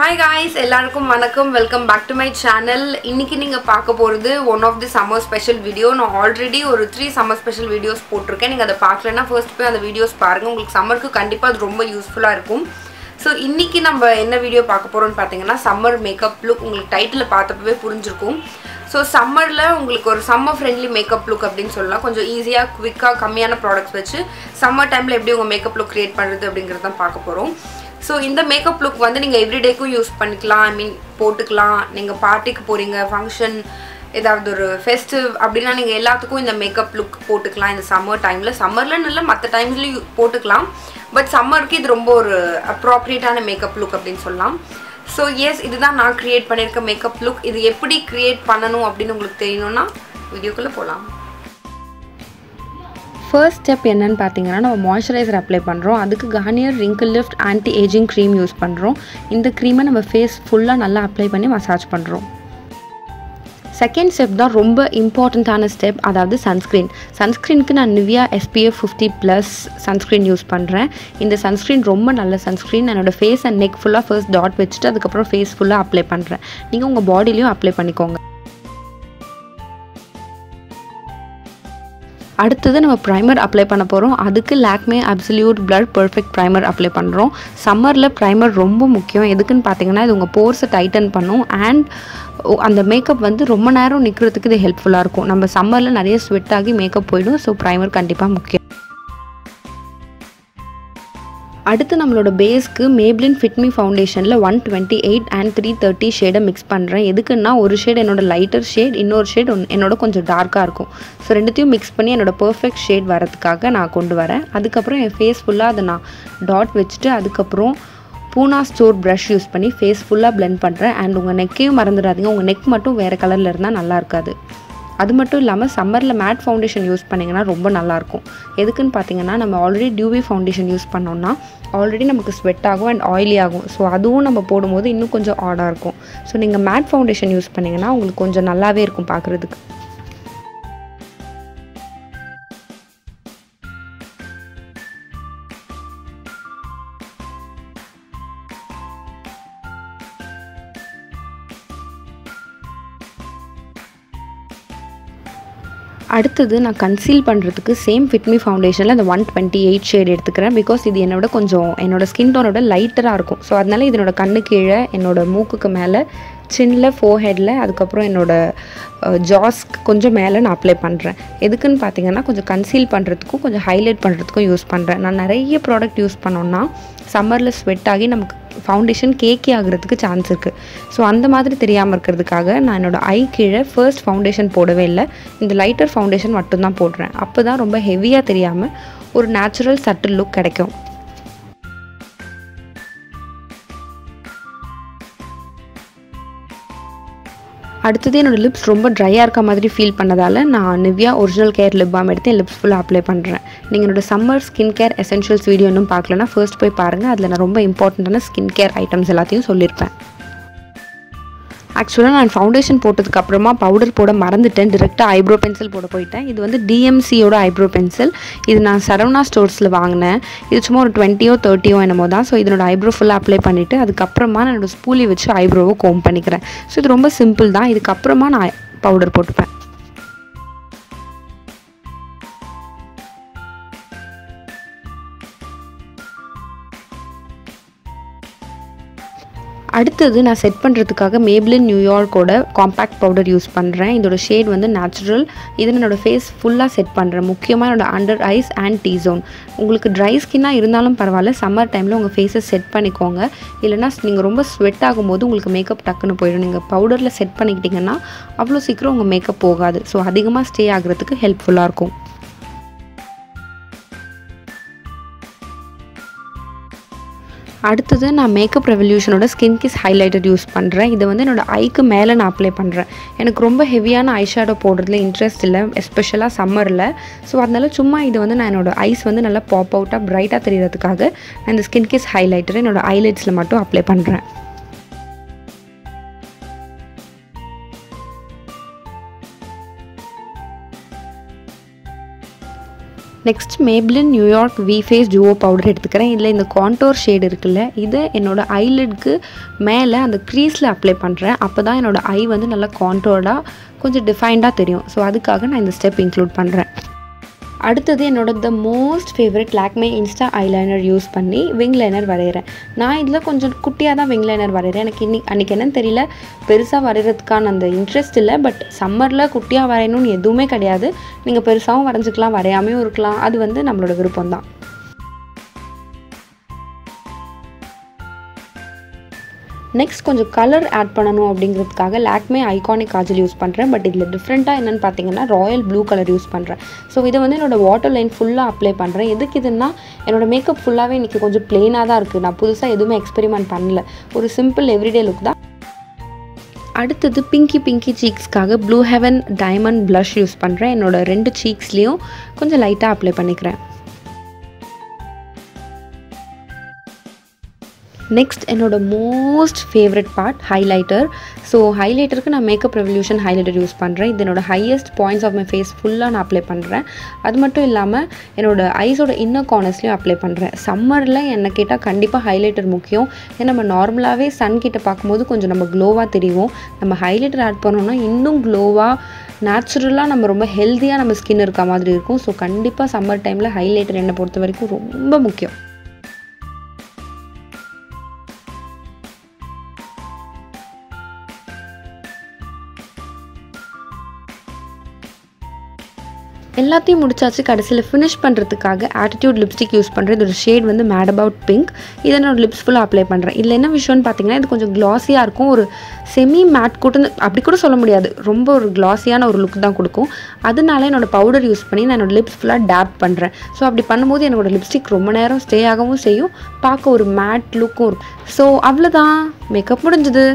Hi guys, எல்லாருக்கும் வணக்கம். Welcome back to my channel. இன்னைக்கு நீங்க பார்க்க போறது one of the summer special video. நான் ஆல்ரெடி ஒரு 3 summer special videos போட்டுருக்கேன். நீங்க அத பார்க்கலனா first போய் அந்த videos பாருங்க. உங்களுக்கு சம்மருக்கு கண்டிப்பா அது ரொம்ப யூஸ்ஃபுல்லா இருக்கும். So இன்னைக்கு நம்ம என்ன வீடியோ பார்க்க போறோம்னு பாத்தீங்கன்னா summer makeup look. உங்களுக்கு டைட்டில்ல பார்த்தப்பவே புரிஞ்சிருக்கும். So summerல உங்களுக்கு ஒரு summer friendly makeup look அப்படினு சொல்லலாம். கொஞ்சம் ஈஸியா குவிக்கா கம்மியான ப்ராடக்ட்ஸ் வச்சு சம்மர் டைம்ல எப்படி உங்க மேக்கப் லுக் கிரியேட் பண்றது அப்படிங்கறத தான் பார்க்க போறோம். So இந்த மேக்கப் லுக் வந்து நீங்க எவ்ரிடே க்கு யூஸ் பண்ணிக்கலாம். I mean போட்டுக்கலாம். நீங்க பார்ட்டிக்கு போறீங்க, ஃபங்க்ஷன் ஏதாவது ஒரு ஃபெஸ்டிவ் அப்படினா நீங்க எல்லாத்துக்கும் இந்த மேக்கப் லுக் போட்டுக்கலாம் இந்த சம்மர் டைம்ல. சம்மர்ல இல்ல மத்த டைம்ஸ்லயும் போட்டுக்கலாம். பட் சம்மருக்கு இது ரொம்ப ஒரு அப்ரோப்ரியேட்டான மேக்கப் லுக் அப்படினு சொல்லலாம். So yes, இதுதான் நான் கிரியேட் பண்ணிருக்க மேக்கப் லுக். இது எப்படி கிரியேட் பண்ணனும் அப்படினு உங்களுக்கு தெரியணும்னா வீடியோக்குள்ள போலாம். First step என்னன்னு பாத்தீங்கன்னா நம்ம மாய்ஸ்சரைசர் அப்ளை பண்றோம். அதுக்கு Garnier wrinkle lift anti aging cream use பண்றோம். இந்த cream நம்ம ஃபேஸ் ஃபுல்லா நல்லா அப்ளை பண்ணி மசாஜ் பண்றோம். செகண்ட் ஸ்டெப் தான் ரொம்ப இம்பார்ட்டன்ட்டான ஸ்டெப், அதாவது சன்ஸ்கிரீன். சன்ஸ்கிரீனுக்கு நான் Nivea SPF 50+ சன்ஸ்கிரீன் யூஸ் பண்ணுறேன். இந்த சன்ஸ்கிரீன் ரொம்ப நல்ல சன்ஸ்கிரீன். என்னோட ஃபேஸ் அண்ட் நெக் ஃபுல்லாக ஃபர்ஸ்ட் டாட் வச்சுட்டு அதுக்கப்புறம் ஃபேஸ் ஃபுல்லாக அப்ளை பண்ணுறேன். நீங்கள் உங்கள் பாடிலையும் அப்ளை பண்ணிக்கோங்க. அடுத்தது நம்ம ப்ரைமர் அப்ளை பண்ண போகிறோம். அதுக்கு Lakme Absolute Blur Perfect primer apply பண்ணுறோம். சம்மரில் ப்ரைமர் ரொம்ப முக்கியம். எதுக்குன்னு பார்த்தீங்கன்னா இது உங்கள் போர்ஸை டைட்டன் பண்ணும் அண்ட் அந்த மேக்கப் வந்து ரொம்ப நேரம் நிற்கிறதுக்கு இது ஹெல்ப்ஃபுல்லாக இருக்கும். நம்ம சம்மரில் நிறைய ஸ்வெட் ஆகி மேக்கப் போயிடும். ஸோ ப்ரைமர் கண்டிப்பாக முக்கியம். அடுத்து நம்மளோட பேஸ்க்கு Maybelline Fit Me ஃபவுண்டேஷனில் 128 and 330 ஷேடை மிக்ஸ் பண்ணுறேன். எதுக்குன்னா ஒரு ஷேட் என்னோட லைட்டர் ஷேட், இன்னொரு ஷேட் என்னோட கொஞ்சம் டார்க்காக இருக்கும். ஸோ ரெண்டுத்தையும் மிக்ஸ் பண்ணி என்னோட பர்ஃபெக்ட் ஷேட் வரதுக்காக நான் கொண்டு வரேன். அதுக்கப்புறம் என் ஃபேஸ் ஃபுல்லாக அதை நான் டாட் வச்சுட்டு அதுக்கப்புறம் பூனா ஸ்டோர் ப்ரஷ் யூஸ் பண்ணி ஃபேஸ் ஃபுல்லாக பிளெண்ட் பண்ணுறேன். அண்ட் உங்கள் நெக்கையும் மறந்துடாதீங்க. உங்கள் நெக் மட்டும் வேறு கலரில் இருந்தால் நல்லா இருக்காது. அது மட்டும் இல்லாமல் சம்மரில் மேட் ஃபவுண்டேஷன் யூஸ் பண்ணிங்கன்னா ரொம்ப நல்லாயிருக்கும். எதுக்குன்னு பார்த்தீங்கன்னா நம்ம ஆல்ரெடி டியூபி ஃபவுண்டேஷன் யூஸ் பண்ணோம்னா ஆல்ரெடி நமக்கு ஸ்வெட் ஆகும் அண்ட் ஆயிலி ஆகும். ஸோ அதுவும் நம்ம போடும்போது இன்னும் கொஞ்சம் ஆடாக இருக்கும். ஸோ நீங்கள் மேட் ஃபவுண்டேஷன் யூஸ் பண்ணிங்கன்னா உங்களுக்கு கொஞ்சம் நல்லாவே இருக்கும் பார்க்குறதுக்கு. அடுத்தது நான் கன்சீல் பண்ணுறதுக்கு சேம் ஃபிட் மீ ஃபவுண்டேஷனில் அந்த 128 ஷேட் எடுத்துக்கிறேன். பிகாஸ் இது என்னோட ஸ்கின் டோனோட லைட்டராக இருக்கும். ஸோ அதனால இதனோட கண்ணு கீழே, என்னோட மூக்குக்கு மேலே, சின்னில், ஃபோர்ஹெட்டில், அதுக்கப்புறம் என்னோடய ஜாஸ்க்கு கொஞ்சம் மேலே நான் அப்ளை பண்ணுறேன். எதுக்குன்னு பார்த்தீங்கன்னா கொஞ்சம் கன்சீல் பண்ணுறதுக்கும் கொஞ்சம் ஹைலைட் பண்ணுறதுக்கும் யூஸ் பண்ணுறேன். நான் நிறைய ப்ராடக்ட் யூஸ் பண்ணோன்னா சம்மரில் ஸ்வெட் ஆகி நமக்கு ஃபவுண்டேஷன் கேக்கி ஆகிறதுக்கு சான்ஸ் இருக்குது. ஸோ அந்த மாதிரி தெரியாமல் இருக்கிறதுக்காக நான் என்னோடய ஐ கீழே ஃபர்ஸ்ட் ஃபவுண்டேஷன் போடவே இல்லை. இந்த லைட்டர் ஃபவுண்டேஷன் மட்டும்தான் போடுறேன். அப்போ தான் ரொம்ப ஹெவியாக தெரியாமல் ஒரு நேச்சுரல் சட்டில் லுக் கிடைக்கும். அடுத்தது என்னோடய லிப்ஸ் ரொம்ப ட்ரையாக இருக்க மாதிரி ஃபீல் பண்ணதால் நான் Nivea original care lip balm எடுத்து என் லிப்ஸ் ஃபுல்லாக அப்ளை பண்ணுறேன். நீங்கள் என்னோட summer skin care essentials video இன்னும் பார்க்கலன்னா ஃபர்ஸ்ட் போய் பாருங்கள். அதில் நான் ரொம்ப இம்பார்ட்டண்ட்டான ஸ்கின் கேர் ஐட்டம்ஸ் எல்லாத்தையும் சொல்லியிருப்பேன். ஆக்சுவலாக நான் ஃபவுண்டேஷன் போட்டதுக்கு அப்புறமா பவுடர் போட மறந்துட்டேன். டிரெக்டாக ஐப்ரோ பென்சில் போட போயிட்டேன். இது வந்து DMCயோட ஐப்ரோ பென்சில். இது நான் சரவணா ஸ்டோர்ஸில் வாங்கினேன். இது சும்மா ஒரு 20 or 30 என்னமோ தான். ஸோ இதனோட ஐப்ரோ ஃபுல்லாக அப்ளை பண்ணிவிட்டு அதுக்கப்புறமா நான் என்னோடய ஸ்பூலி வச்சு ஐப்ரோவை கோம் பண்ணிக்கிறேன். ஸோ இது ரொம்ப சிம்பிள் தான். இதுக்கப்புறமா நான் பவுடர் போட்டுப்பேன். அடுத்தது நான் செட் பண்ணுறதுக்காக Maybelline நியூயார்க்கோட காம்பேக்ட் பவுடர் யூஸ் பண்ணுறேன். இதோட ஷேட் வந்து நேச்சுரல். இதை என்னோடய ஃபேஸ் ஃபுல்லாக செட் பண்ணுறேன். முக்கியமாக என்னோடய under eyes and T zone. உங்களுக்கு ட்ரை ஸ்கின்னாக இருந்தாலும் பரவாயில்ல, சம்மர் டைமில் உங்கள் ஃபேஸை செட் பண்ணிக்கோங்க. இல்லைனா நீங்கள் ரொம்ப ஸ்வெட் ஆகும்போது உங்களுக்கு மேக்கப் டக்குன்னு போயிடும். நீங்கள் பவுடரில் செட் பண்ணிக்கிட்டிங்கன்னா அவ்வளோ சீக்கிரம் உங்கள் மேக்கப் போகாது. ஸோ அதிகமாக ஸ்டே ஆகிறதுக்கு ஹெல்ப்ஃபுல்லாக இருக்கும். அடுத்தது நான் மேக்கப் ரெவல்யூஷனோட ஸ்கின் கிஸ் ஹைலைட்டர் யூஸ் பண்ணுறேன். இதை வந்து என்னோடய ஐக்கு மேலே நான் அப்ளை பண்ணுறேன். எனக்கு ரொம்ப ஹெவியான ஐ ஷேடோ போடுறதுல இன்ட்ரெஸ்ட் இல்லை, எஸ்பெஷலாக சம்மரில். ஸோ அதனால சும்மா இது வந்து நான் என்னோடய ஐஸ் வந்து நல்லா பாப் அவுட்டாக ப்ரைட்டாக தெரியறதுக்காக நான் இந்த ஸ்கின் கிஸ் ஹைலைட்டரை என்னோடய ஐலைட்ஸில் மட்டும் அப்ளை பண்ணுறேன். Next Maybelline New York V Face Duo powder எடுத்துக்கிறேன். இதில் இந்த கான்டோர் ஷேட் இருக்குல்ல, இது என்னோட ஐலிட்க்கு மேலே அந்த க்ரீஸில் அப்ளை பண்ணுறேன். அப்போ தான் என்னோட ஐ வந்து நல்லா கான்டோர்டாக கொஞ்சம் டிஃபைன்டாக தெரியும். ஸோ அதுக்காக நான் இந்த ஸ்டெப் இன்க்ளூட் பண்ணுறேன். அடுத்தது என்னோட the most favourite Lakme Insta eyeliner use பண்ணி விங் லைனர் வரைகிறேன். நான் இதில் கொஞ்சம் குட்டியாக தான் விங் லைனர் வரைகிறேன். எனக்கு அன்றைக்கி என்னன்னு தெரியல, பெருசாக வரைகிறதுக்கான அந்த இன்ட்ரெஸ்ட் இல்லை. பட் சம்மரில் குட்டியாக வரையணும்னு எதுவுமே கிடையாது. நீங்கள் பெருசாகவும் வரைஞ்சிக்கலாம், வரையாமையும் இருக்கலாம். அது வந்து நம்மளோட விருப்பம் தான். நெக்ஸ்ட் கொஞ்சம் கலர் ஆட் பண்ணணும் அப்படிங்கிறதுக்காக Lakme eyeconic kajal யூஸ் பண்ணுறேன். பட் இதில் டிஃப்ரெண்ட்டாக என்னென்னு பார்த்தீங்கன்னா ராயல் ப்ளூ கலர் யூஸ் பண்ணுறேன். ஸோ இதை வந்து என்னோடய வாட்டர் லைன் ஃபுல்லாக அப்ளை பண்ணுறேன். எதுக்கு இதுன்னா, என்னோடய மேக்கப் ஃபுல்லாகவே இன்றைக்கி கொஞ்சம் ப்ளெயினாக தான் இருக்குது. நான் புதுசாக எதுவுமே எக்ஸ்பெரிமெண்ட் பண்ணல. ஒரு சிம்பிள் எவ்ரிடே லுக் தான். அடுத்தது பிங்கி சீக்ஸ்க்காக blue heaven diamond blush use பண்ணுறேன். என்னோடய 2 சீக்ஸ்லேயும் கொஞ்சம் லைட்டாக அப்ளை பண்ணிக்கிறேன். நெக்ஸ்ட் என்னோட most favourite part highlighter. So ஹைலைட்டருக்கு நான் மேக்கப் ரெவல்யூஷன் ஹைலைட்டர் யூஸ் பண்ணுறேன். இது என்னோட highest points of my face ஃபுல்லாக நான் அப்ளை பண்ணுறேன். அது மட்டும் இல்லாமல் என்னோட ஐஸோட இன்னர் கார்னர்ஸ்லையும் அப்ளை பண்ணுறேன். சம்மரில் என்ன கேட்டால் கண்டிப்பாக ஹைலைட்டர் முக்கியம். ஏன்னா நம்ம நார்மலாகவே சன் கிட்ட பார்க்கும்போது கொஞ்சம் நம்ம க்ளோவாக தெரியும். நம்ம ஹைலைட்டர் ஆட் பண்ணோன்னா இன்னும் க்ளோவாக நேச்சுரலாக நம்ம ரொம்ப ஹெல்த்தியாக நம்ம ஸ்கின் இருக்க மாதிரி இருக்கும். ஸோ கண்டிப்பாக சம்மர் டைமில் ஹைலைட்டர் என்னை பொறுத்த வரைக்கும் ரொம்ப முக்கியம். எல்லாத்தையும் முடிச்சாச்சு. கடைசியில் ஃபினிஷ் பண்ணுறதுக்காக ஆட்டிடியூட் லிப்ஸ்டிக் யூஸ் பண்ணுறேன். இதோட ஷேட் வந்து மேட் அபவுட் பிங்க். இதை நான் லிப்ஸ் ஃபுல்லாக அப்ளை பண்ணுறேன். இதில் என்ன விஷயம்னு பார்த்தீங்கன்னா, இது கொஞ்சம் க்ளாஸியாக இருக்கும். ஒரு செமி மேட் கூட அப்படி கூட சொல்ல முடியாது, ரொம்ப ஒரு க்ளாஸியான ஒரு லுக் தான் கொடுக்கும். அதனால என்னோடய பவுடர் யூஸ் பண்ணி நான் என்னோடய லிப்ஸ் ஃபுல்லாக டேப் பண்ணுறேன். ஸோ அப்படி பண்ணும்போது என்னோடய லிப்ஸ்டிக் ரொம்ப நேரம் ஸ்டே ஆகவும் செய்யும், பார்க்க ஒரு மேட் லுக்கும் இருக்கும். ஸோ அவ்வளோதான், மேக்கப் முடிஞ்சுது.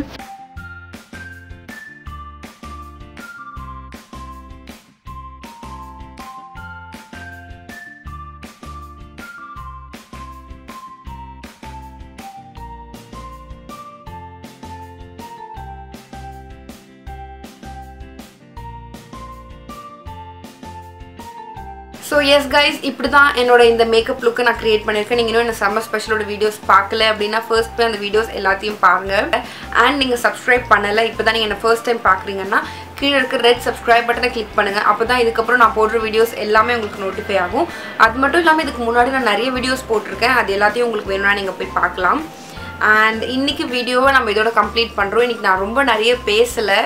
ஸோ எஸ் கைஸ், இப்படி தான் என்னோட இந்த மேக்கப் லுக்கை நான் க்ரியேட் பண்ணியிருக்கேன். நீங்கள் இன்னும் என்ன சம்மர் ஸ்பெஷலோட வீடியோஸ் பார்க்கல அப்படின்னா ஃபர்ஸ்ட் போய் அந்த வீடியோஸ் எல்லாத்தையும் பாருங்கள். அண்ட் நீங்கள் சப்ஸ்கிரைப் பண்ணலை, இப்போ தான் நீங்கள் என்ன ஃபர்ஸ்ட் டைம் பார்க்குறீங்கன்னா கீழே இருக்க ரெட் சப்ஸ்கிரைப் பட்டனை கிளிக் பண்ணுங்கள். அப்போ தான் இதுக்கப்புறம் நான் போடுற வீடியோஸ் எல்லாமே உங்களுக்கு நோட்டிஃபை ஆகும். அது மட்டும் இல்லாமல் இதுக்கு முன்னாடி நான் நிறைய வீடியோஸ் போட்டிருக்கேன். அது எல்லாத்தையும் உங்களுக்கு வேணும்னா நீங்கள் போய் பார்க்கலாம். அண்ட் இன்றைக்கி வீடியோவை நம்ம இதோட கம்ப்ளீட் பண்ணுறோம். இன்றைக்கி நான் ரொம்ப நிறைய பேசலை.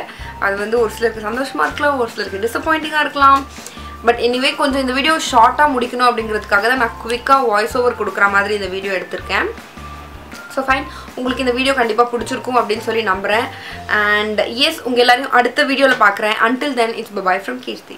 அது வந்து ஒரு சிலருக்கு சந்தோஷமாக இருக்கலாம், ஒரு சிலருக்கு டிசப்பாயிண்டிங்காக இருக்கலாம். பட் எனிவே கொஞ்சம் இந்த வீடியோ ஷார்ட்டாக முடிக்கணும் அப்படிங்கிறதுக்காக தான் நான் குவிக்காக வாய்ஸ் ஓவர் கொடுக்குற மாதிரி இந்த வீடியோ எடுத்திருக்கேன். ஸோ ஃபைன், உங்களுக்கு இந்த வீடியோ கண்டிப்பாக பிடிச்சிருக்கும் அப்படின்னு சொல்லி நம்புகிறேன். அண்ட் எஸ், உங்கள் எல்லாரையும் அடுத்த வீடியோவில் பார்க்குறேன். Until then, it's bye-bye from Kirti.